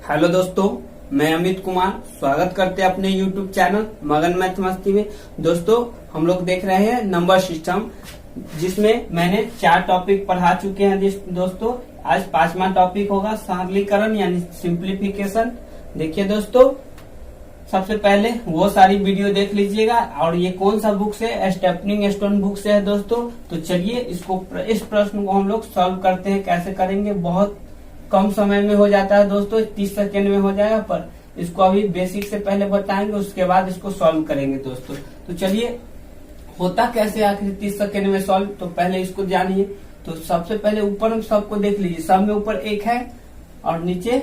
Hello दोस्तों, मैं अमित कुमार स्वागत करते हैं अपने YouTube चैनल मगन मैथ मस्ती में। दोस्तों, हम लोग देख रहे हैं नंबर सिस्टम, जिसमें मैंने 4 टॉपिक पढ़ा चुके हैं। दोस्तों, आज 5वां टॉपिक होगा सरलीकरण यानी सिंप्लीफिकेशन। देखिए दोस्तों, सबसे पहले वो सारी वीडियो देख लीजिएगा। और ये कौन सा बुक से? स्टेपनिंग स्टोन बुक से है दोस्तों। तो चलिए इस प्रश्न को हम लोग सॉल्व करते हैं। कैसे करेंगे? बहुत कम समय में हो जाता है दोस्तों, 30 सेकेंड में हो जाएगा। पर इसको अभी बेसिक से पहले बताएंगे, उसके बाद इसको सॉल्व करेंगे दोस्तों। तो चलिए, होता कैसे आखिर 30 सेकेंड में सॉल्व, तो पहले इसको जानिए। तो सबसे पहले ऊपर हम सबको देख लीजिए। सब में ऊपर 1 है और नीचे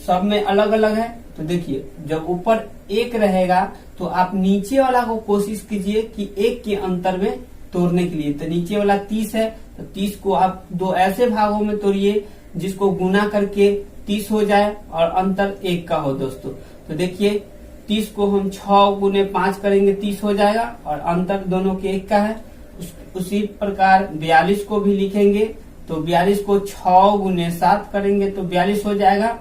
सब में अलग अलग है। तो देखिए, जब ऊपर 1 रहेगा तो आप नीचे वाला को कोशिश कीजिए कि 1 के अंतर में तोड़ने के लिए। तो नीचे वाला 30 है, तो 30 को आप 2 ऐसे भागों में तोड़िए जिसको गुना करके 30 हो जाए और अंतर 1 का हो दोस्तों। तो देखिए, 30 को हम 6 गुने 5 करेंगे, 30 हो जाएगा और अंतर दोनों के 1 का है। उसी प्रकार 42 को भी लिखेंगे, तो 42 को 6 गुने 7 करेंगे तो 42 हो जाएगा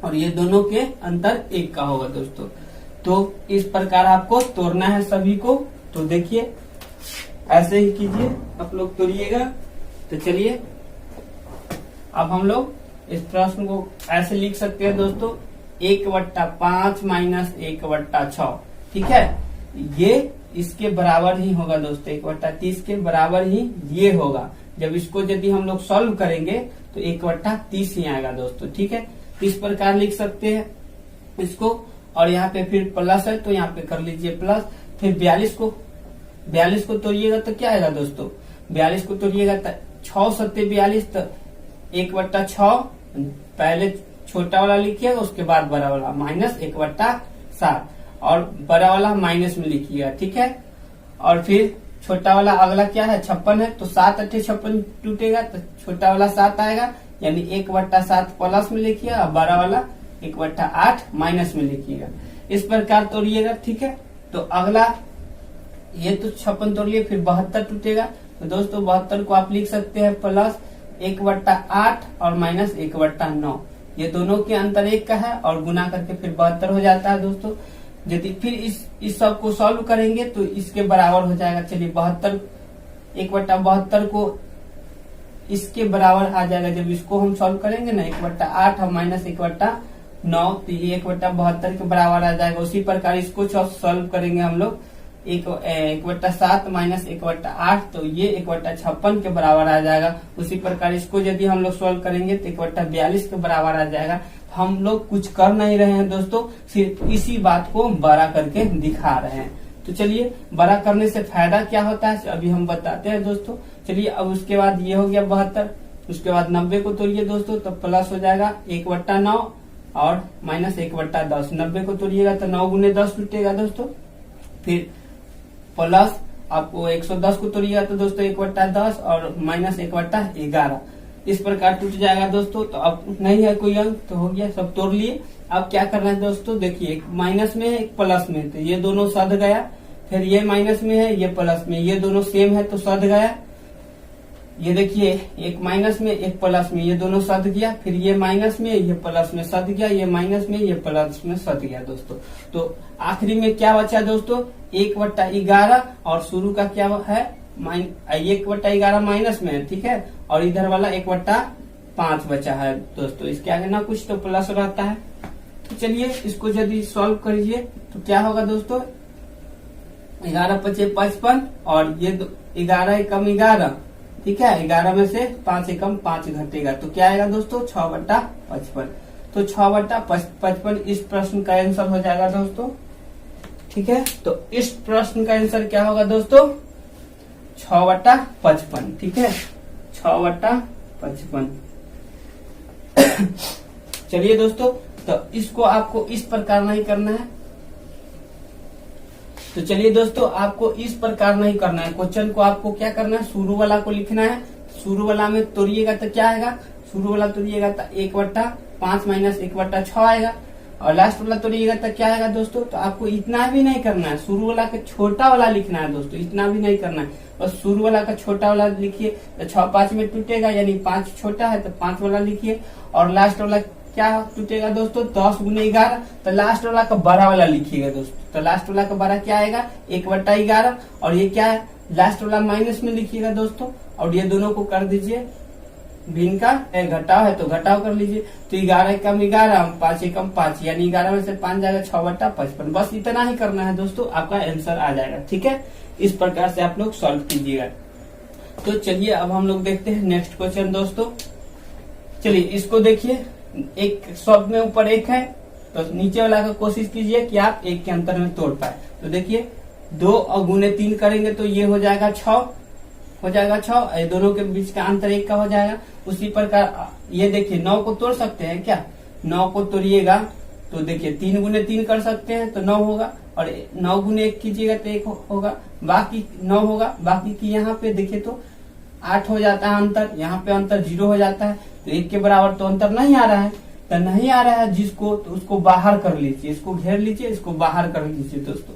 और ये दोनों के अंतर 1 का होगा दोस्तों। तो इस प्रकार आपको तोड़ना है सभी को। तो देखिए, ऐसे ही कीजिए, आप लोग तोड़िएगा। तो चलिए, अब हम लोग इस प्रश्न को ऐसे लिख सकते हैं दोस्तों, 1/5 माइनस 1/6। ठीक है, ये इसके बराबर ही होगा दोस्तों, 1/30 के बराबर ही ये होगा। जब इसको यदि हम लोग सॉल्व करेंगे तो 1/30 ही आएगा दोस्तों। ठीक है, इस प्रकार लिख सकते हैं इसको। और यहाँ पे फिर प्लस है तो यहाँ पे कर लीजिए प्लस। फिर 42 को तोड़िएगा तो क्या आएगा दोस्तों? 42 को तोड़िएगा तो 6 सत्ते 42, तो 1/6 पहले छोटा वाला लिखिएगा, उसके बाद बड़ा वाला माइनस 1/7 और बड़ा वाला माइनस में लिखिएगा। ठीक है, और फिर छोटा वाला अगला क्या है? 56 है, तो 7 8 56 टूटेगा तो छोटा वाला 7 आएगा, यानी 1/7 प्लस में लिखिएगा और बड़ा वाला 1/8 माइनस में लिखिएगा। इस प्रकार तोड़िएगा। ठीक है, तो अगला ये तो 56 तोड़ लिए, फिर 72 टूटेगा। तो दोस्तों 72 को आप लिख सकते हैं प्लस 1/8 और माइनस 1/9। ये दोनों के अंतर 1 का है और गुना करके फिर 72 हो जाता है दोस्तों। यदि फिर इस सब को सॉल्व करेंगे तो इसके बराबर हो जाएगा। चलिए, 72 1/72 को इसके बराबर आ जाएगा। जब इसको हम सॉल्व करेंगे ना, 1/8 और माइनस 1/9, तो ये 1/72 के बराबर आ जाएगा। उसी प्रकार इसको सॉल्व करेंगे हम लोग, 1/7 माइनस 1/8, तो ये 1/56 के बराबर आ जाएगा। उसी प्रकार इसको यदि हम लोग सॉल्व करेंगे तो 1/42 के बराबर आ जाएगा। हम लोग कुछ कर नहीं रहे हैं दोस्तों, सिर्फ इसी बात को बड़ा करके दिखा रहे हैं। तो चलिए, बड़ा करने से फायदा क्या होता है अभी हम बताते हैं दोस्तों। चलिए, अब उसके बाद ये हो गया 72, उसके बाद 90 को तोड़िए दोस्तों, तो प्लस हो जाएगा 1/9 और माइनस 1/10। 90 को तोड़िएगा तो 9 गुने 10 टूटेगा दोस्तों। फिर प्लस आपको 110 को तोड़िएगा तो दोस्तों 1/10 और माइनस 1/11। इस प्रकार टूट जाएगा दोस्तों। तो अब नहीं है कोई अंक, तो हो गया, सब तोड़ लिए। अब क्या करना है दोस्तों? देखिए, एक माइनस में है एक प्लस में, तो ये दोनों सध गया। फिर ये माइनस में है ये प्लस में, ये दोनों सेम है तो सध गया। ये देखिए, एक माइनस में एक प्लस में, ये दोनों सध गया। फिर ये माइनस में ये प्लस में सध गया, ये माइनस में ये प्लस में सध गया दोस्तों। तो आखिरी में क्या बचा दोस्तों? 1/11 और शुरू का क्या है? 1/11 माइनस में है। ठीक है, और इधर वाला 1/5 बचा है दोस्तों। इसके आगे ना कुछ तो प्लस रहता है। तो चलिए, इसको यदि सॉल्व करिए तो क्या होगा दोस्तों? 11 × 5 = 55 और ये 11 एकम 11। ठीक है, 11 में से 5 एकम 5 घटेगा, तो क्या आएगा दोस्तों? 6/55। तो 6/55 इस प्रश्न का आंसर हो जाएगा दोस्तों। ठीक है, तो इस प्रश्न का आंसर क्या होगा दोस्तों? 6/55। ठीक है, 6/55। चलिए दोस्तों, तो इसको आपको इस प्रकार नहीं करना है। तो चलिए दोस्तों, आपको इस प्रकार नहीं करना है। क्वेश्चन को आपको क्या करना है? शुरू वाला को लिखना है। शुरू वाला में तोड़िएगा तो क्या आएगा? शुरू वाला तोड़िएगा तो 1/5 माइनस 1/6 आएगा। और लास्ट वाला तोड़िएगा तो क्या आएगा दोस्तों? तो आपको इतना भी नहीं करना है, शुरू वाला का छोटा वाला लिखना है दोस्तों, इतना भी नहीं करना है। बस शुरू वाला का छोटा वाला लिखिए तो 6 5 में टूटेगा, यानी 5 छोटा है तो 5 वाला लिखिए। और लास्ट वाला क्या टूटेगा दोस्तों, 10 गुने 11। तो लास्ट वाला का बड़ा वाला लिखिएगा दोस्तों। तो लास्ट वाला का बड़ा क्या आएगा, 1/11। और ये क्या है, लास्ट वाला माइनस में लिखिएगा दोस्तों। और ये दोनों को कर दीजिए भिन्न का, घटाव है तो घटाव कर लीजिए। तो 11 एकम 11, 5 एकम 5, यानी 11 में से 5 जाएगा 6/55। बस इतना ही करना है दोस्तों, आपका आंसर आ जाएगा। ठीक है, इस प्रकार से आप लोग सॉल्व कीजिएगा। तो चलिए अब हम लोग देखते हैं नेक्स्ट क्वेश्चन दोस्तों। चलिए इसको देखिए, एक सब में ऊपर 1 है तो नीचे वाला का कोशिश कीजिए कि आप 1 के अंतर में तोड़ पाए। तो देखिए 2 और गुने 3 करेंगे तो ये हो जाएगा 6, हो जाएगा 6। दोनों के बीच का अंतर 1 का हो जाएगा। उसी प्रकार ये देखिए 9 को तोड़ सकते हैं क्या, 9 को तोड़िएगा तो देखिए 3 गुने 3 कर सकते हैं तो 9 होगा। और 9 गुने 1 कीजिएगा तो 1 होगा, बाकी 9 होगा। बाकी की यहाँ पे देखिए तो 8 हो जाता है अंतर, यहाँ पे अंतर 0 हो जाता है। तो 1 के बराबर तो अंतर नहीं आ रहा है, तो नहीं आ रहा है जिसको, तो उसको बाहर कर लीजिए, इसको घेर लीजिए, इसको बाहर कर लीजिए दोस्तों।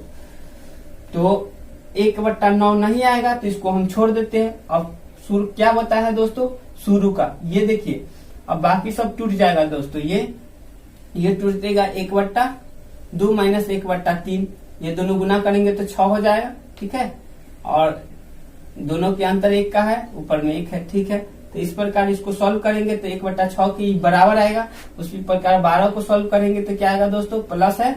तो 1/9 नहीं आएगा तो इसको हम छोड़ देते हैं। अब शुरू क्या बताया है दोस्तों, शुरू का ये देखिए, अब बाकी सब टूट जाएगा दोस्तों। ये टूटेगा 1/2 माइनस 1/3, ये दोनों गुना करेंगे तो 6 हो जाएगा। ठीक है, और दोनों के अंतर 1 का है, ऊपर में 1 है। ठीक है, तो इस प्रकार इसको सॉल्व करेंगे तो 1/6 के बराबर आएगा। उसी प्रकार 12 को सॉल्व करेंगे तो क्या आएगा दोस्तों, प्लस है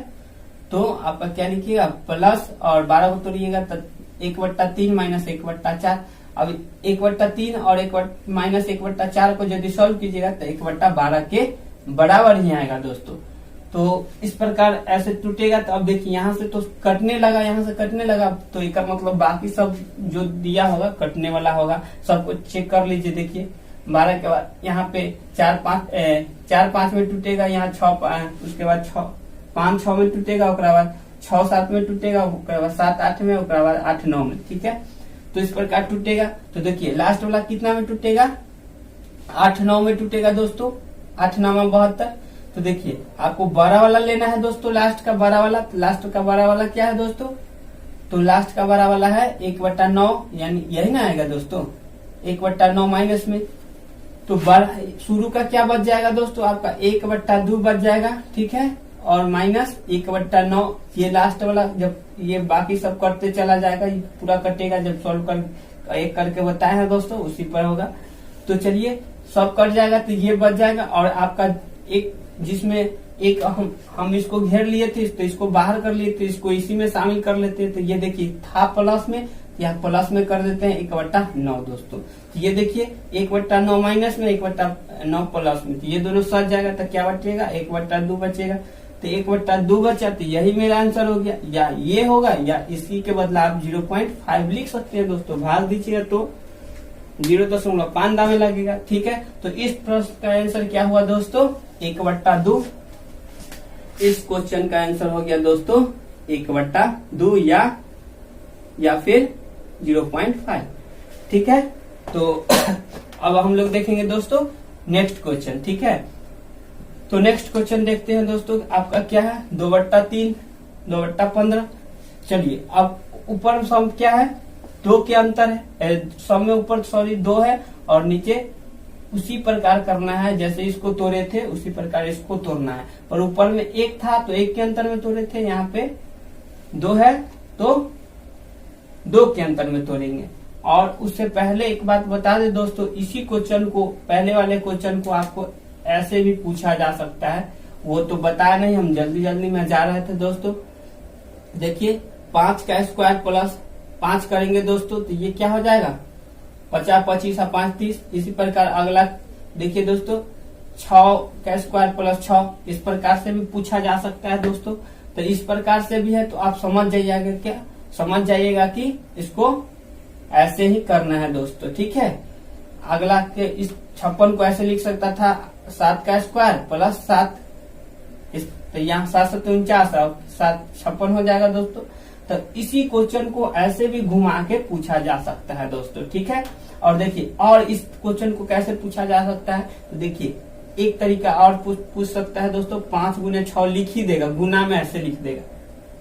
तो आपका क्या लिखिएगा, प्लस, और 12 को तोड़िएगा तो 1/3 माइनस 1/4। अब 1/3 और माइनस 1/4 को यदि सॉल्व कीजिएगा तो 1/12 के बराबर ही आएगा दोस्तों। तो इस प्रकार ऐसे टूटेगा। तो अब देखिए यहाँ से तो कटने लगा, यहाँ से कटने लगा, तो इसका मतलब बाकी सब जो दिया होगा कटने वाला होगा। सबको चेक कर लीजिए। देखिए 12 के बाद यहाँ पे 4-5 में टूटेगा, यहाँ 6, उसके बाद 5-6 में टूटेगा, उसके बाद 6-7 में टूटेगा, उसके बाद 7-8 में, उसके बाद 8-9 में। ठीक है, तो इस प्रकार टूटेगा। तो देखिए लास्ट वाला कितना में टूटेगा, 8-9 में टूटेगा दोस्तों, 8-9 में 72। तो देखिए आपको बड़ा वाला लेना है दोस्तों, लास्ट का बड़ा वाला। लास्ट का बड़ा वाला क्या है दोस्तों, तो लास्ट का बड़ा वाला है 1/9, यानी यही ना आएगा दोस्तों, 1/9 माइनस में। तो शुरू का क्या बच जाएगा दोस्तों, आपका 1/2 बच जाएगा। ठीक है, और माइनस 1/9, ये लास्ट वाला जब ये बाकी सब करते चला जाएगा, ये पूरा कटेगा जब सॉल्व कर एक करके बताया है दोस्तों, उसी पर होगा। तो चलिए सब कट जाएगा तो ये बच जाएगा। और आपका एक जिसमें एक हम इसको घेर लिए थे तो इसको बाहर कर लिए थे, इसको इसी में शामिल कर लेते हैं। तो ये देखिए था प्लस में, यहाँ प्लस में कर देते हैं 1/9 दोस्तों। तो ये देखिए 1/9 माइनस में, 1/9 प्लस में, तो ये दोनों सच जाएगा तो क्या बचेगा, 1/2 बचेगा। तो 1/2 बचा, तो यही मेरा आंसर हो गया। या ये होगा या इसी के बदला आप 0.5 लिख सकते हैं दोस्तों। भाग दीजिएगा तो 0.5 दावे लगेगा। ठीक है, तो इस प्रश्न का आंसर क्या हुआ दोस्तों, 1/2। इस क्वेश्चन का आंसर हो गया दोस्तों 1/2 या फिर 0.5। ठीक है, तो अब हम लोग देखेंगे दोस्तों नेक्स्ट क्वेश्चन। ठीक है, तो नेक्स्ट क्वेश्चन देखते हैं दोस्तों, आपका क्या है, 2/3, 2/15। चलिए अब ऊपर सम क्या है, 2 के अंतर है, सम में ऊपर 2 है और नीचे उसी प्रकार करना है जैसे इसको तोड़े थे, उसी प्रकार इसको तोड़ना है। और ऊपर में 1 था तो 1 के अंतर में तोड़े थे, यहाँ पे 2 है तो 2 के अंतर में तोड़ेंगे। और उससे पहले एक बात बता दे दोस्तों, इसी क्वेश्चन को, पहले वाले क्वेश्चन को आपको ऐसे भी पूछा जा सकता है, वो तो बताया नहीं, हम जल्दी जल्दी में जा रहे थे दोस्तों। देखिए 5 का स्क्वायर प्लस 5 करेंगे दोस्तों तो ये क्या हो जाएगा, 50, 25 और 5, 30। इसी प्रकार अगला देखिए दोस्तों, 6 का स्क्वायर प्लस 6, इस प्रकार से भी पूछा जा सकता है दोस्तों। तो इस प्रकार से भी है, तो आप समझ जाइएगा, क्या समझ जाइएगा कि इसको ऐसे ही करना है दोस्तों। ठीक है, अगला के इस 56 को ऐसे लिख सकता था, 7 का स्क्वायर प्लस 7, तो यहाँ 7-7 और 7 56 हो जाएगा दोस्तों। तो इसी क्वेश्चन को ऐसे भी घुमा के पूछा जा सकता है दोस्तों। ठीक है, और देखिए और इस क्वेश्चन को कैसे पूछा जा सकता है, तो देखिए एक तरीका और पूछ सकता है दोस्तों, 5 गुने 6 लिख ही देगा, गुना में ऐसे लिख देगा।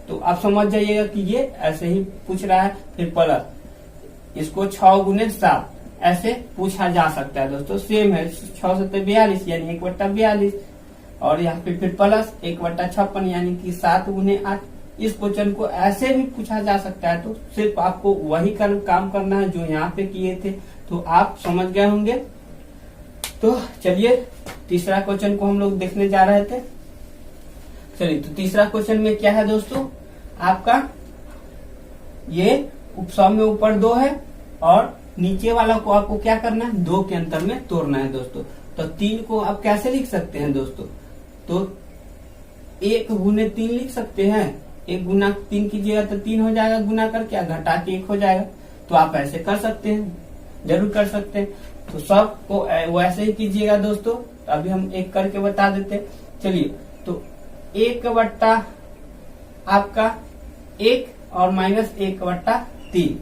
तो आप समझ जाइएगा कि ये ऐसे ही पूछ रहा है। फिर प्लस इसको 6 गुने 7 ऐसे पूछा जा सकता है दोस्तों। सेम है, 6 से 42 यानी 1/42। और यहाँ पे फिर प्लस 1/56 यानी कि 7 गुने 8। इस क्वेश्चन को ऐसे भी पूछा जा सकता है, तो सिर्फ आपको वही काम करना है जो यहाँ पे किए थे, तो आप समझ गए होंगे। तो चलिए तीसरा क्वेश्चन को हम लोग देखने जा रहे थे। चलिए तो तीसरा क्वेश्चन में क्या है दोस्तों, आपका ये उपसम में ऊपर 2 है और नीचे वाला को आपको क्या करना है, 2 के अंतर में तोड़ना है दोस्तों। तो 3 को आप कैसे लिख सकते हैं दोस्तों, तो 1 गुने 3 लिख सकते हैं। 1 गुना 3 कीजिएगा तो 3 हो जाएगा, गुना करके घटा के 1 हो जाएगा। तो आप ऐसे कर सकते हैं, जरूर कर सकते हैं। तो सब को वैसे ही कीजिएगा दोस्तों। तो अभी हम एक करके बता देते हैं। चलिए तो 1/, आपका 1 और -1/3।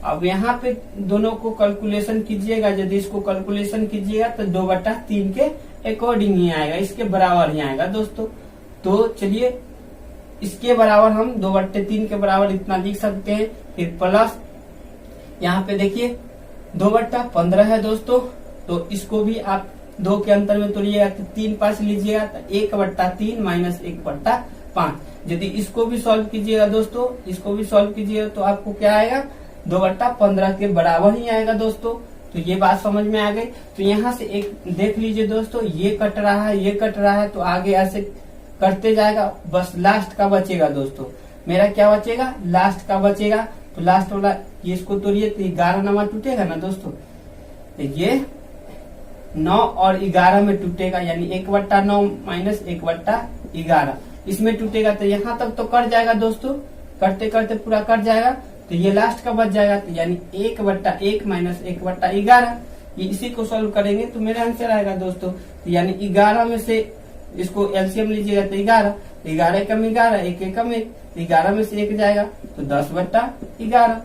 अब यहाँ पे दोनों को कैलकुलेशन कीजिएगा। यदि इसको कैलकुलेशन कीजिएगा तो 2/3 के अकॉर्डिंग ही आएगा, इसके बराबर ही आएगा दोस्तों। तो चलिए इसके बराबर हम 2/3 के बराबर इतना लिख सकते हैं। फिर प्लस यहाँ पे देखिए 2/15 है दोस्तों। तो इसको भी आप 2 के अंतर में तोड़िएगा तो 3 पास लीजिएगा तो 1/3 - 1/5। यदि इसको भी सॉल्व कीजिएगा दोस्तों, इसको भी सॉल्व कीजिएगा तो आपको क्या आएगा, 2/15 के बराबर ही आएगा दोस्तों। तो ये बात समझ में आ गई। तो यहाँ से एक देख लीजिए दोस्तों, ये कट रहा है, ये कट रहा है, तो आगे ऐसे करते जाएगा। बस लास्ट का बचेगा दोस्तों, मेरा क्या बचेगा, लास्ट का बचेगा। तो लास्ट वाला ये इसको तोड़िए तो 11 नंबर टूटेगा ना दोस्तों। तो ये 9 और 11 में टूटेगा, यानी 1/9 - 1/11 इसमें टूटेगा। तो यहाँ तक तो कट जाएगा दोस्तों, करते करते पूरा कट जाएगा। तो ये लास्ट का बच जाएगा, तो यानी 1/1 - 1/11। ये इसी को सॉल्व करेंगे तो मेरा आंसर आएगा दोस्तों। तो यानी 11 में से इसको एलसीएम लीजिएगा तो 11, 11 कम 11, 1 कम 1, 11 में से 1 जाएगा तो 10/11,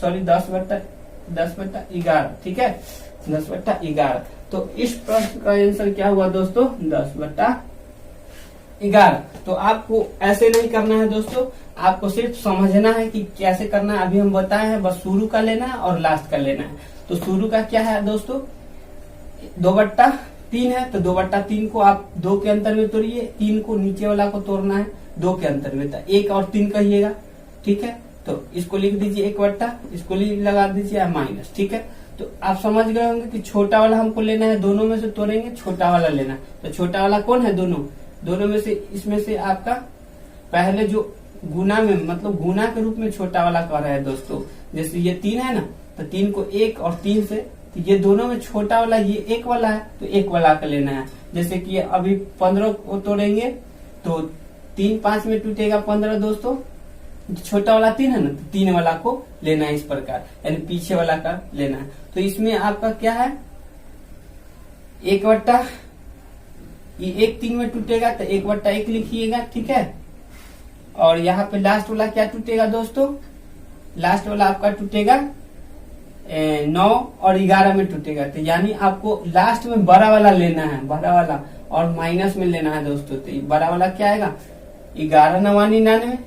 सॉरी 10/11, ठीक है, 10/11। तो इस प्रश्न का आंसर क्या हुआ दोस्तों, 10/11। तो आपको ऐसे नहीं करना है दोस्तों, आपको सिर्फ समझना है कि कैसे करना है। अभी हम बताए हैं, बस शुरू का लेना है और लास्ट का लेना है। तो शुरू का क्या है दोस्तों, 2/3 है, तो 2/3 को आप 2 के अंतर में तोड़िए। 3 को नीचे वाला को तोड़ना है 2 के अंतर में, तो 1 और 3 कहिएगा, ठीक है। तो इसको लिख दीजिए 1/, इसको लगा दीजिए माइनस, ठीक है। तो आप समझ गए होंगे कि छोटा वाला हमको लेना है, दोनों में से तोड़ेंगे, छोटा वाला लेना है। तो छोटा वाला कौन है, दोनों में से, इसमें से आपका पहले जो गुना में, मतलब गुना के रूप में छोटा वाला कर रहा है दोस्तों। जैसे ये 3 है ना, तो 3 को 1 और 3 से, तो ये दोनों में छोटा वाला ये 1 वाला है, तो 1 वाला का लेना है। जैसे कि अभी 15 को तोड़ेंगे तो 3 5 में टूटेगा 15 दोस्तों। छोटा वाला 3 है ना, तो 3 वाला को लेना है इस प्रकार, यानी पीछे वाला का लेना है। तो इसमें आपका क्या है, 1/, ये 1 3 में टूटेगा तो 1/1 लिखिएगा, ठीक है। और यहाँ पे लास्ट वाला क्या टूटेगा दोस्तों, लास्ट वाला आपका टूटेगा 9 और 11 में टूटेगा। तो यानी आपको लास्ट में बड़ा वाला लेना है, बड़ा वाला, और माइनस में लेना है दोस्तों। तो बड़ा वाला क्या आएगा, 11 9 99,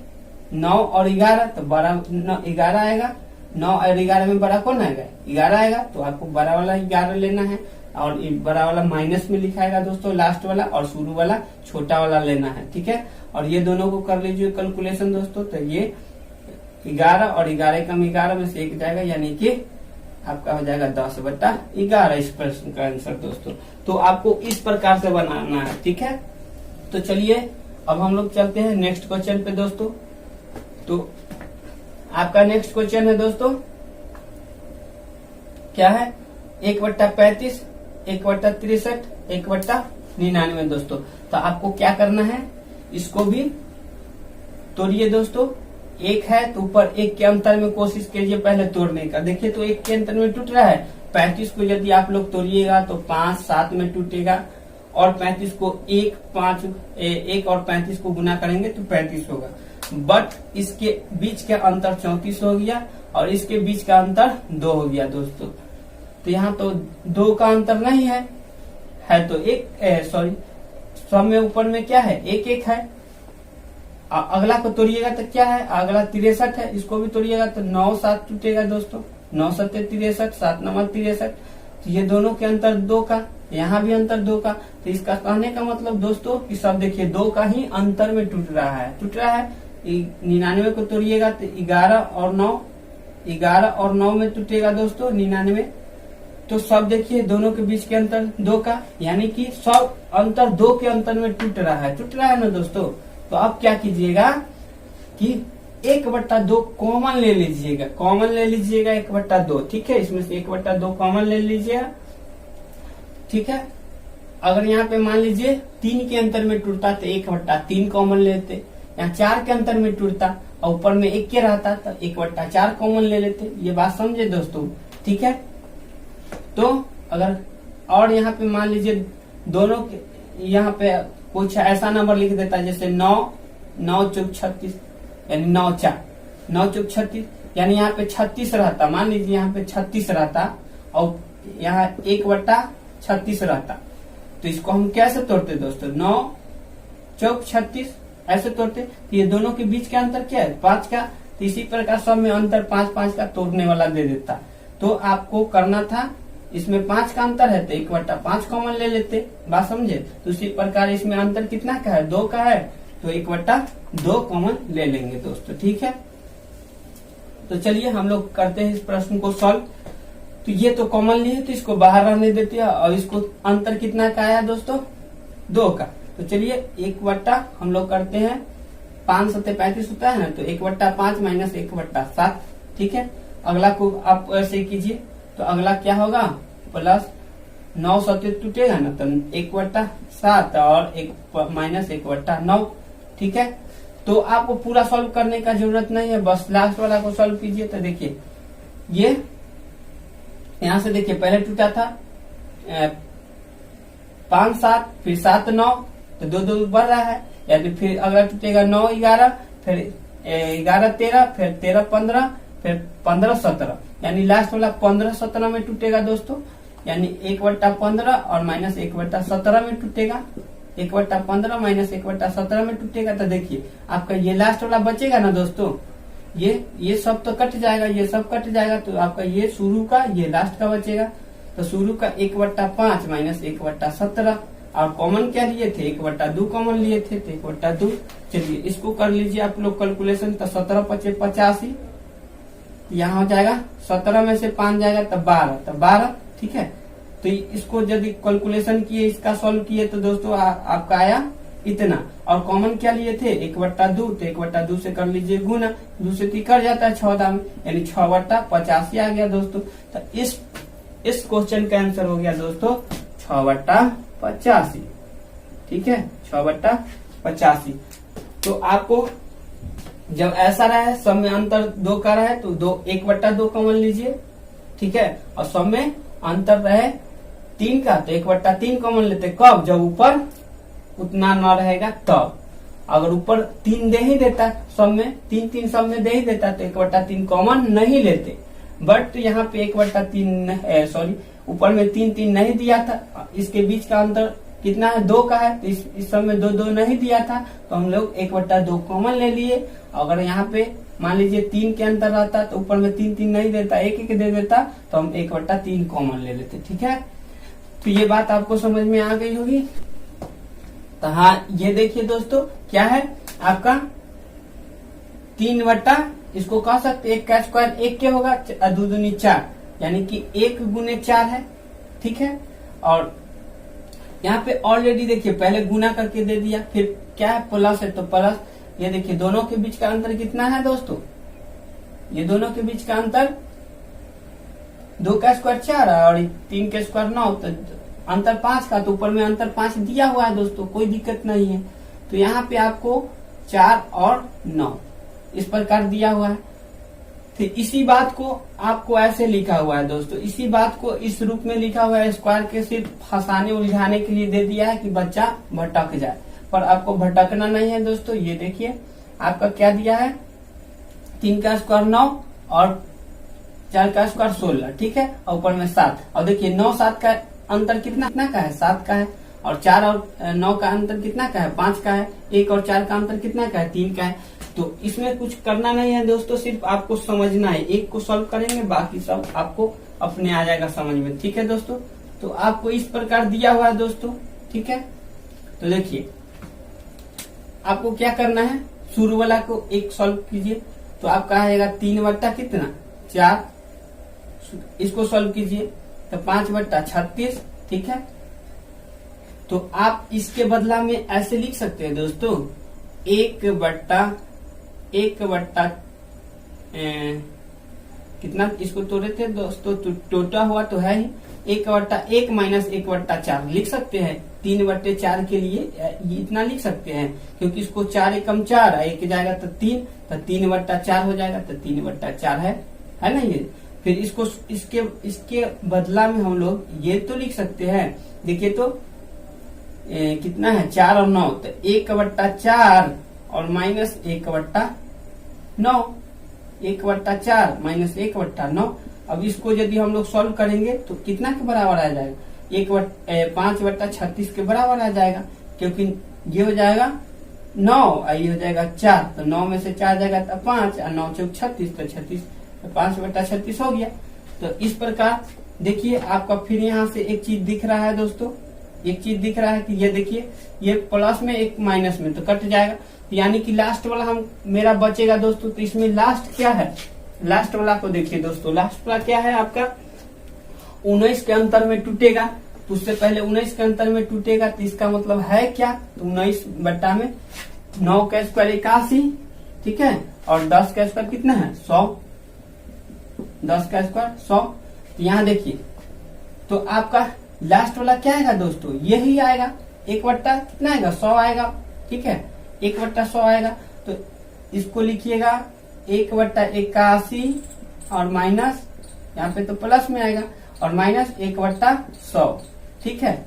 9 और 11, तो बड़ा 11 आएगा। 9 और 11 में बड़ा कौन आएगा, 11 आएगा। तो आपको बड़ा वाला 11 लेना है, और बड़ा वाला माइनस में लिखाएगा दोस्तों लास्ट वाला, और शुरू वाला छोटा वाला लेना है, ठीक है। और ये दोनों को कर लीजिए कैलकुलेशन दोस्तों। तो ये 11 और 11 कम 11 में से 1 जाएगा, यानी कि आपका हो जाएगा 10/11 इस प्रश्न का आंसर दोस्तों। तो आपको इस प्रकार से बनाना है, ठीक है। तो चलिए अब हम लोग चलते हैं नेक्स्ट क्वेश्चन पे दोस्तों। तो आपका नेक्स्ट क्वेश्चन है दोस्तों, क्या है, 1/35, 1/63, 1/99 दोस्तों। तो आपको क्या करना है, इसको भी तोड़िए दोस्तों। 1 है तो ऊपर 1 के अंतर में कोशिश कीजिए पहले तोड़ने का। देखिए तो 1 के अंतर में टूट रहा है। 35 को यदि आप लोग तोड़िएगा तो 5 7 में टूटेगा, और 35 को 1 और 35 को गुना करेंगे तो 35 होगा। बट इसके बीच का अंतर 34 हो गया, और इसके बीच का अंतर 2 हो गया दोस्तों। तो यहाँ तो 2 का अंतर नहीं है, तो 1, सॉरी सब में ऊपर में क्या है, 1 1 है। अगला को तोड़िएगा तो क्या है, अगला 63 है, इसको भी तोड़िएगा तो 9 7 टूटेगा दोस्तों। 9 7 63, 7 9 63, तो ये दोनों के अंतर 2 का, यहाँ भी अंतर 2 का। तो इसका कहने का मतलब दोस्तों कि सब देखिए 2 का ही अंतर में टूट रहा है। 99 को तोड़िएगा तो 11 और 9 में टूटेगा दोस्तों 99। तो सब देखिए दोनों के बीच के अंतर 2 का, यानी कि सब अंतर 2 के अंतर में टूट रहा है ना दोस्तों। तो अब क्या कीजिएगा कि 1/2 कॉमन ले लीजिएगा, 1/2, ठीक है। इसमें से 1/2 कॉमन ले लीजिएगा, ठीक है। अगर यहाँ पे मान लीजिए 3 के अंतर में टूटता तो 1/3 कॉमन लेते, यहाँ 4 के अंतर में टूटता और ऊपर में 1 के रहता तो 1/4 कॉमन ले लेते। ये बात समझे दोस्तों, ठीक है। तो अगर और यहाँ पे मान लीजिए दोनों के यहाँ पे कुछ ऐसा नंबर लिख देता है जैसे 9 चौक 36, यानी 9 चौक 36, यानी यहाँ पे 36 रहता, मान लीजिए यहाँ पे 36 रहता और यहाँ 1/36 रहता। तो इसको हम कैसे तोड़ते दोस्तों, 9 चौक 36 ऐसे तोड़ते। तो ये दोनों के बीच का अंतर क्या है, 5 का। तो इसी प्रकार सब में अंतर 5 का तोड़ने वाला दे देता। तो आपको करना था, इसमें 5 का अंतर है तो 1/5 कॉमन ले लेते, बात समझे। तो उसी प्रकार इसमें अंतर कितना का है, 2 का है, तो 1/2 कॉमन ले लेंगे दोस्तों, ठीक है। तो चलिए हम लोग करते हैं इस प्रश्न को सॉल्व। तो ये तो कॉमन लिए तो इसको बाहर रहने देते हैं और इसको अंतर कितना का आया दोस्तों, 2 का। तो चलिए 1 हम लोग करते हैं, 5 7 35 होता है ना, तो 1/5 माइनस 1/7, ठीक है। अगला को आप ऐसे कीजिए, तो अगला क्या होगा, प्लस 9 7 टूटेगा ना, तो 1/7 और 1 माइनस 1/9, ठीक है। तो आपको पूरा सॉल्व करने का जरूरत नहीं है, बस लास्ट वाला को सॉल्व कीजिए। तो देखिए ये यहाँ से देखिए पहले टूटा था 5 7, फिर 7 9, तो 2 बढ़ रहा है, यानी फिर अगला टूटेगा 9 11, फिर 11 13, फिर 13 15, फिर 15 17, यानी लास्ट वाला 15 17 में टूटेगा दोस्तों, यानी 1/15 और माइनस 1/17 में टूटेगा, 1/15 माइनस 1/17 में टूटेगा। तो देखिए आपका ये लास्ट वाला बचेगा ना दोस्तों, ये सब तो कट जाएगा, ये सब कट जाएगा, तो आपका ये शुरू का ये लास्ट का बचेगा। तो शुरू का 1/5 माइनस 1/17, और कॉमन क्या लिए थे, 1/2 कॉमन लिए थे, तो 1/2। चलिए इसको कर लीजिए आप लोग कैलकुलेशन। तो 17 5 85, यहाँ हो जाएगा 17 में से 5 जाएगा तो 12, ठीक है। तो इसको यदि कैलकुलेशन किए, इसका सॉल्व किए, तो दोस्तों आपका आया इतना। और कॉमन क्या लिए थे, 1/2, तो 1/2 से कर लीजिए गुना, 2 से 3 कर जाता है 14 में, यानी 6/85 आ गया दोस्तों। तो इस क्वेश्चन का आंसर हो गया दोस्तों 6/85, ठीक है, 6/85। तो आपको जब ऐसा रहा है, सब में अंतर 2 का रहा है, तो 1/2 कॉमन लीजिए, ठीक है। और सब में अंतर रहे 3 का, तो 1/3 कॉमन लेते। कब, जब ऊपर उतना न रहेगा तब। अगर ऊपर 3 दे ही देता, सब में 3 सब में दे ही देता, तो 1/3 कॉमन नहीं लेते। बट यहाँ पे 1/3 सॉरी, ऊपर में 3 नहीं दिया था, इसके बीच का अंतर कितना है, 2 का है, तो इस सब में 2 नहीं दिया था, तो हम लोग 1/2 कॉमन ले लिए। अगर यहाँ पे मान लीजिए 3 के अंतर रहता तो ऊपर में 3 नहीं देता, 1 दे देता, तो हम 1/3 कॉमन ले लेते, ठीक है। तो ये बात आपको समझ में आ गई होगी। तो हाँ, ये देखिए दोस्तों क्या है आपका 3 इसको कह सकते 1 का स्क्वायर 1 के होगा, 2 दूनी 4, यानी कि 1 गुने 4 है, ठीक है। और यहाँ पे ऑलरेडी देखिए पहले गुना करके दे दिया, फिर क्या है प्लस है, तो प्लस। ये देखिए दोनों के बीच का अंतर कितना है दोस्तों, ये दोनों के बीच का अंतर 2 का स्क्वायर 4 है और 3 का स्क्वायर 9, तो अंतर 5 का, तो ऊपर में अंतर 5 दिया हुआ है दोस्तों, कोई दिक्कत नहीं है। तो यहाँ पे आपको 4 और 9 इस प्रकार दिया हुआ है। तो इसी बात को आपको ऐसे लिखा हुआ है दोस्तों, इसी बात को इस रूप में लिखा हुआ है, स्क्वायर के सिर्फ फंसाने उलझाने के लिए दे दिया है कि बच्चा भटक जाए, पर आपको भटकना नहीं है दोस्तों। ये देखिए आपका क्या दिया है, 3 का स्क्वायर 9 और 4 का स्क्वायर 16, ठीक है, और ऊपर में 7। और देखिए 9 7 का अंतर कितना का है, 7 का है, और 4 और 9 का अंतर कितना का है, 5 का है। 1 और 4 का अंतर कितना का है, 3 का है। तो इसमें कुछ करना नहीं है दोस्तों, सिर्फ आपको समझना है। एक को सॉल्व करेंगे, बाकी सब आपको अपने आ जाएगा समझ में। ठीक है दोस्तों, तो आपको इस प्रकार दिया हुआ है दोस्तों। ठीक है, तो देखिए आपको क्या करना है, शुरू वाला को एक सॉल्व कीजिए, तो आपका आएगा 3 बट्टा कितना 4, इसको सॉल्व कीजिए तो 5 बट्टा 36। ठीक है, तो आप इसके बदला में ऐसे लिख सकते हैं दोस्तों, 1 बट्टा कितना इसको तोड़े थे दोस्तों, तो टोटा हुआ तो है ही, 1 बट्टा 1 माइनस 1 बट्टा 4 लिख सकते हैं। 3 बट्टे 4 के लिए इतना लिख सकते हैं, क्योंकि इसको 4 एकम 4, 1 जाएगा तो 3, तो 3 बट्टा 4 हो जाएगा, तो 3 बट्टा 4 है ना ये। फिर इसको इसके बदला में हम लोग ये तो लिख सकते हैं, देखिए तो कितना है 4 और 9, तो 1 बट्टा 4 और माइनस 1 बट्टा 9, 1 बट्टा 4 माइनस 1 बट्टा 9। अब इसको यदि हम लोग सॉल्व करेंगे तो कितना के बराबर आ जाएगा, 5 बट्टा 36 के बराबर आ जाएगा, क्योंकि ये हो जाएगा 9 और ये हो जाएगा 4, तो 9 में से 4 जाएगा तो 5 और 9 चौक 36, तो 36 तो 5 बट्टा 36 हो गया। तो इस प्रकार देखिए आपका फिर यहाँ से एक चीज दिख रहा है दोस्तों, एक चीज दिख रहा है कि ये देखिए ये प्लस में एक माइनस में तो कट जाएगा, यानी कि लास्ट वाला हम मेरा बचेगा दोस्तों। तो इसमें लास्ट क्या है, लास्ट वाला को देखिए दोस्तों, लास्ट वाला क्या है आपका 19 के अंतर में टूटेगा, तो उससे पहले 19 के अंतर में टूटेगा, तो इसका मतलब है क्या, तो 19 बट्टा में 9 का स्क्वायर 81, ठीक है, और 10 का स्क्वायर कितना है 100, 10 का स्क्वायर 100। तो यहाँ देखिए तो आपका लास्ट वाला क्या आएगा दोस्तों, यही आएगा, 1 बट्टा कितना आएगा 100 आएगा। ठीक है, 1 बट्टा 100 आएगा, तो इसको लिखिएगा 1 बट्टा 81 और माइनस यहाँ पे तो प्लस में आएगा और माइनस 1 बट्टा 100। ठीक है,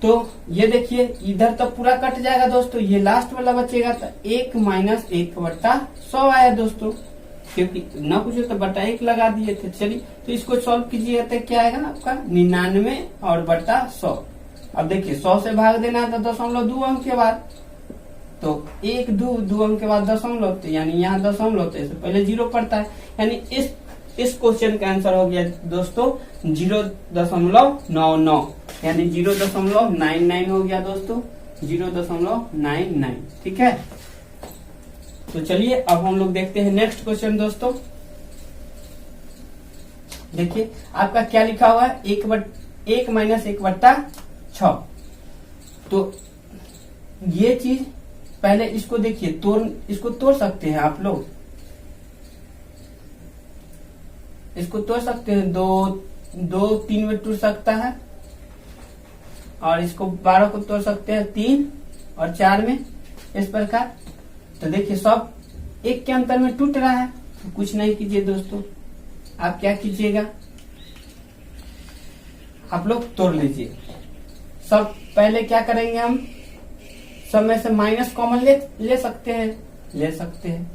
तो ये देखिए इधर तो पूरा कट जाएगा दोस्तों, ये लास्ट वाला बचेगा, तो 1 माइनस 1 बट्टा 100 आया दोस्तों, क्योंकि न कुछ तो बट्टा 1 लगा दिए थे। चलिए तो इसको सॉल्व कीजिएगा तो क्या आएगा आपका 99 और बट्टा 100। अब देखिए 100 से भाग देना है तो 0.2 अंक के बाद, तो 1 2 अंक के बाद दशमलव, तो यानी यहाँ दशमलव, तो इससे पहले 0 पड़ता है, यानी इस क्वेश्चन का आंसर हो गया दोस्तों 0.99, यानी 0.99 हो गया दोस्तों, 0.99। ठीक है, तो चलिए अब हम लोग देखते हैं नेक्स्ट क्वेश्चन दोस्तों। देखिए आपका क्या लिखा हुआ है 1 माइनस 1 बट्टा 6। तो ये चीज पहले इसको देखिए, इसको तोड़ सकते हैं आप लोग, इसको तोड़ सकते हैं, 2 3 में टूट सकता है, और इसको 12 को तोड़ सकते हैं 3 और 4 में, इस प्रकार। तो देखिए सब 1 के अंतर में टूट रहा है, तो कुछ नहीं कीजिए दोस्तों, आप क्या कीजिएगा, आप लोग तोड़ लीजिए। सब पहले क्या करेंगे, हम सब में से माइनस कॉमन ले सकते हैं,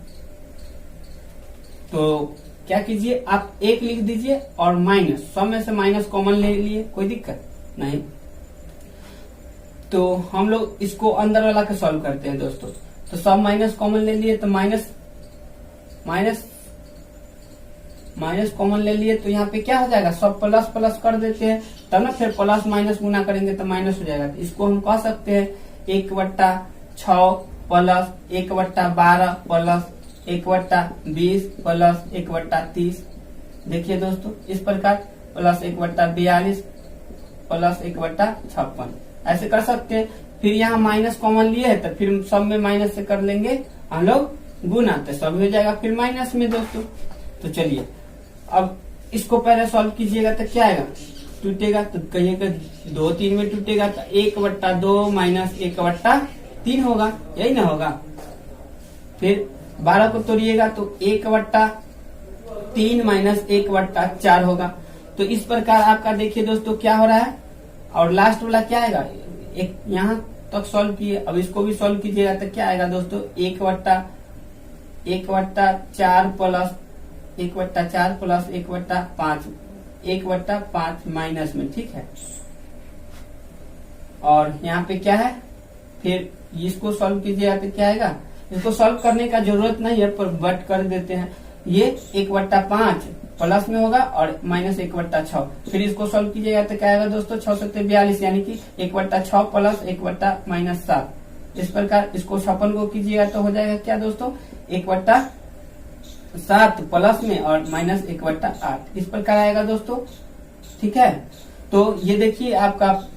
तो क्या कीजिए आप 1 लिख दीजिए और माइनस, सब में से माइनस कॉमन ले लिए, कोई दिक्कत नहीं। तो हम लोग इसको अंदर वाला के सॉल्व करते हैं दोस्तों, तो सब माइनस कॉमन ले लिए, तो माइनस कॉमन ले लिए, तो यहाँ पे क्या हो जाएगा, सब प्लस प्लस कर देते हैं, तब ना फिर प्लस माइनस गुना करेंगे तो माइनस हो जाएगा। तो इसको हम कह सकते हैं 1 बट्टा 6 प्लस 1 बट्टा 12 प्लस 1 बट्टा 20 प्लस 1 बट्टा 30। देखिए दोस्तों इस प्रकार, प्लस 1 बट्टा 42 प्लस 1 बट्टा 56, ऐसे कर सकते हैं। फिर यहाँ माइनस कॉमन लिए है, तो फिर सब में माइनस से कर लेंगे हम लोग गुना, तो सब हो जाएगा फिर माइनस में दोस्तों। तो चलिए अब इसको पहले सॉल्व कीजिएगा, तो क्या आएगा, टूटेगा तो कहिएगा 2 3 में टूटेगा, तो 1 बट्टा 2 माइनस 1 बट्टा 3 होगा, यही ना होगा। फिर 12 को तोड़िएगा तो 1 बट्टा 3 माइनस 1 बट्टा 4 होगा। तो इस प्रकार आपका देखिए दोस्तों क्या हो रहा है, और लास्ट वाला क्या आएगा, एक यहाँ तक सॉल्व किए, अब इसको भी सॉल्व कीजिएगा तो क्या आएगा दोस्तों 1 बट्टा 4 प्लस 1 बट्टा 4 प्लस 1 बट्टा 5, 1 बट्टा 5 माइनस में। ठीक है, और यहाँ पे क्या है, फिर इसको सॉल्व कीजिएगा तो क्या आएगा, इसको सॉल्व करने का जरूरत नहीं है पर बट कर देते हैं, ये 1 बट्टा 5 प्लस में होगा और माइनस 1/6। फिर इसको सॉल्व कीजिएगा तो क्या आएगा दोस्तों, 6 × 42 यानी कि 1/6 प्लस 1/-7। इस प्रकार इसको 56 को कीजिएगा तो हो जाएगा क्या दोस्तों, 1/7 प्लस में और माइनस 1/8। इस प्रकार आएगा दोस्तों। ठीक है, तो ये देखिए आपका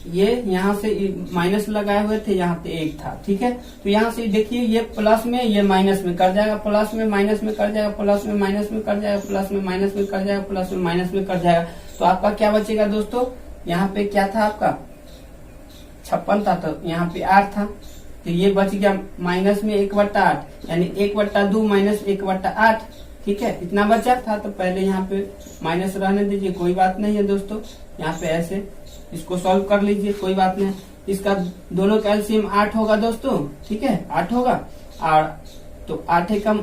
ये यहाँ से माइनस लगाए हुए थे, यहाँ पे 1 था। ठीक है, तो यहाँ से देखिए ये प्लस में ये माइनस में कर जाएगा, प्लस में माइनस में कर जाएगा, प्लस में माइनस में कर जाएगा, प्लस में माइनस में कर जाएगा, प्लस में माइनस में कर जाएगा। तो आपका क्या बचेगा दोस्तों, यहाँ पे क्या था आपका 56 था, तो यहाँ पे 8 था, तो ये बच गया माइनस में 1/8 यानी 1/2 माइनस 1/8। ठीक है, इतना बचा था, तो पहले यहाँ पे माइनस रहने दीजिए, कोई बात नहीं है दोस्तों। यहाँ पे ऐसे इसको सॉल्व कर लीजिए, कोई बात नहीं। इसका दोनों का एलसीएम 8 होगा दोस्तों। ठीक है, 8 होगा, और तो 8 एकम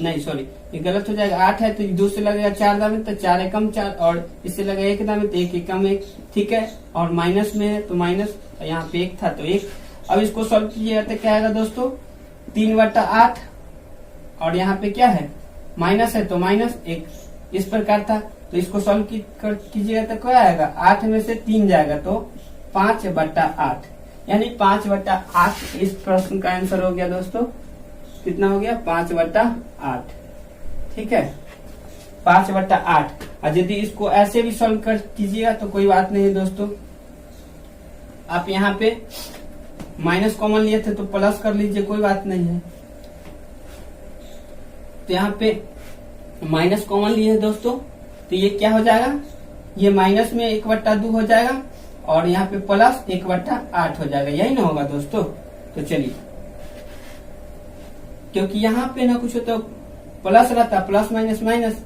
नहीं, सॉरी ये गलत हो जाएगा। 8 है तो 2 से लगेगा 4 दामे, तो 4 एकम 4, और इससे लगेगा 1 दामे तो 1 एकम 1। ठीक है, और माइनस में है तो माइनस, यहाँ पे 1 था तो 1। अब इसको सॉल्व कीजिएगा तो क्या आएगा दोस्तों, 3/8, और यहाँ पे क्या है माइनस है तो माइनस 1। इस प्रकार था, तो इसको सॉल्व कीजिएगा तो क्या आएगा, 8 में से 3 जाएगा तो 5/8 यानी 5/8। इस प्रश्न का आंसर हो गया दोस्तों, कितना हो गया 5/8। ठीक है, 5/8। और यदि इसको ऐसे भी सॉल्व कीजिएगा तो कोई बात नहीं है दोस्तों। आप यहाँ पे माइनस कॉमन लिए थे तो प्लस कर लीजिए, कोई बात नहीं है। तो यहाँ पे माइनस कॉमन लिए है दोस्तों, तो ये क्या हो जाएगा, ये माइनस में 1/2 हो जाएगा, और यहाँ पे प्लस 1/8 हो जाएगा, यही ना होगा दोस्तों। तो चलिए, क्योंकि यहाँ पे ना कुछ तो प्लस रहता, प्लस माइनस माइनस,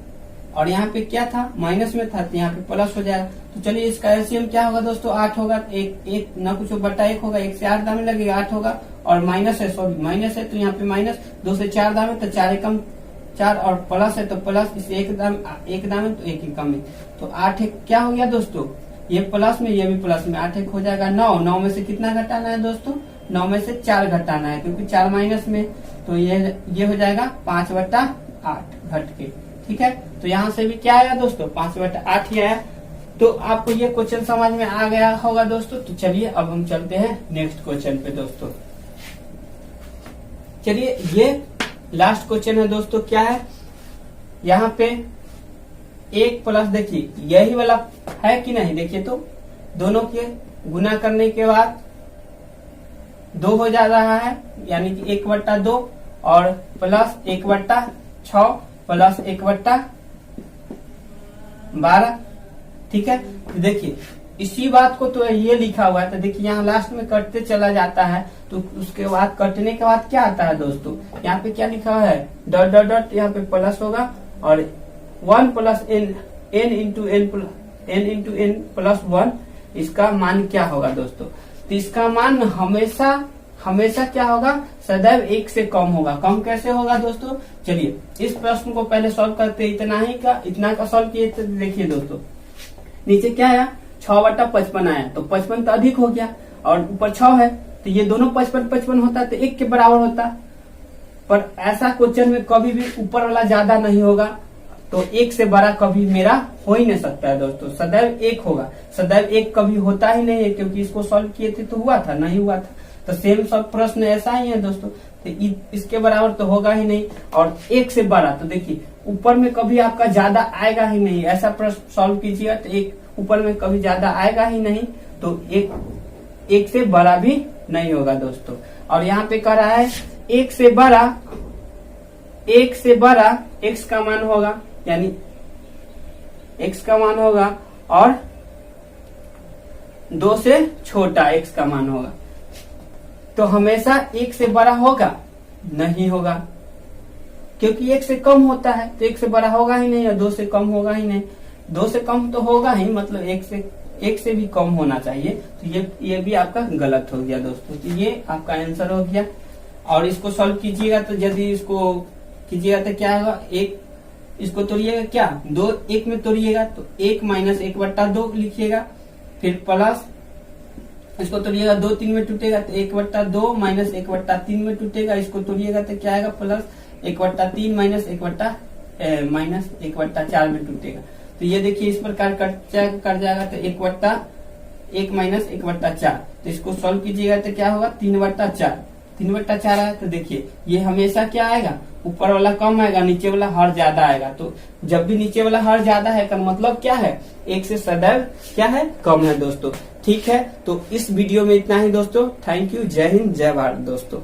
और यहाँ पे क्या था माइनस में था, तो यहाँ पे प्लस हो जाएगा। तो चलिए इसका एलसीएम क्या होगा दोस्तों, 8 होगा, एक ना कुछ बटा 1 होगा, 1 से 8 दामे लगेगा 8 होगा, और माइनस है, सॉरी माइनस है तो यहाँ पे माइनस, 2 से 4 दामे तो 4 एकम 4, और प्लस है तो प्लस, इसे 1 दामे तो 1 एकम में, तो 8 क्या हो गया दोस्तों, ये प्लस में ये भी प्लस में, 8 हो जाएगा 9। 9 में से कितना घटाना है दोस्तों, 9 में से 4 घटाना है, क्योंकि 4 माइनस में, तो ये हो जाएगा 5/8 घट के। ठीक है, तो यहाँ से भी क्या आया दोस्तों, 5/8 ही आया। तो आपको ये क्वेश्चन समझ में आ गया होगा दोस्तों। तो चलिए अब हम चलते हैं नेक्स्ट क्वेश्चन पे दोस्तों। चलिए ये लास्ट क्वेश्चन है दोस्तों, क्या है यहाँ पे 1 प्लस, देखिए यही वाला है कि नहीं, देखिए तो दोनों के गुना करने के बाद 2 हो जा रहा है, यानी कि 1/2 और प्लस 1/6 प्लस 1/12। ठीक है, तो देखिए इसी बात को तो ये लिखा हुआ है, तो देखिए यहाँ लास्ट में कटते चला जाता है, तो उसके बाद कटने के बाद क्या आता है दोस्तों, यहाँ पे क्या लिखा हुआ है, डॉट डॉट डॉट, यहाँ पे प्लस होगा, और 1 plus n into n plus 1, इसका मान क्या होगा दोस्तों। तो इसका मान हमेशा क्या होगा, सदैव 1 से कम होगा। कम कैसे होगा दोस्तों, चलिए इस प्रश्न को पहले सॉल्व करते, इतना का सॉल्व किए थे। देखिए दोस्तों नीचे क्या आया, 6/55 आया, तो 55 तो अधिक हो गया, और ऊपर 6 है, तो ये दोनों 55 होता तो 1 के बराबर होता। पर ऐसा क्वेश्चन में कभी भी ऊपर वाला ज्यादा नहीं होगा, तो 1 से बड़ा कभी मेरा हो ही नहीं सकता है दोस्तों, सदैव 1 होगा। सदैव 1 कभी होता ही नहीं है, क्योंकि इसको सॉल्व किए थे तो हुआ था, नहीं हुआ था। तो सेम सब प्रश्न ऐसा ही है दोस्तों, तो इसके बराबर तो होगा ही नहीं, और 1 से बड़ा, तो देखिए ऊपर में कभी आपका ज्यादा आएगा ही नहीं। ऐसा प्रश्न सॉल्व कीजिएगा तो 1 ऊपर में कभी ज्यादा आएगा ही नहीं, तो 1 से बड़ा भी नहीं होगा दोस्तों। और यहाँ पे कह रहा है 1 से बड़ा x का मान होगा, यानी x का मान होगा, और 2 से छोटा x का मान होगा। तो हमेशा 1 से बड़ा होगा नहीं होगा, क्योंकि 1 से कम होता है, तो 1 से बड़ा होगा ही नहीं, और 2 से कम होगा ही नहीं। 2 से कम तो होगा ही, मतलब 1 से भी कम होना चाहिए। तो ये भी आपका गलत हो गया दोस्तों। तो ये आपका आंसर हो गया। और इसको सॉल्व कीजिएगा, तो यदि इसको कीजिएगा तो क्या होगा, 1 इसको तोड़िएगा, क्या 2 1 में तोड़िएगा, तो 1 माइनस 1/2 लिखिएगा, फिर प्लस इसको तोड़िएगा, 2 3 में टूटेगा तो 1/2 माइनस 1/3 में टूटेगा, इसको तोड़िएगा तो क्या आएगा, प्लस 1/3 माइनस माइनस 1/4 में टूटेगा। तो ये देखिए इस प्रकार कट जाएगा तो 1 माइनस 1/4। तो इसको सॉल्व कीजिएगा तो क्या होगा 3/4। 3/4 आया तो देखिए ये हमेशा क्या आएगा, ऊपर वाला कम आएगा, नीचे वाला हर ज्यादा आएगा। तो जब भी नीचे वाला हर ज्यादा है का मतलब क्या है, एक से सदैव क्या है, कम है दोस्तों। ठीक है, तो इस वीडियो में इतना ही दोस्तों। थैंक यू, जय हिंद, जय भारत दोस्तों।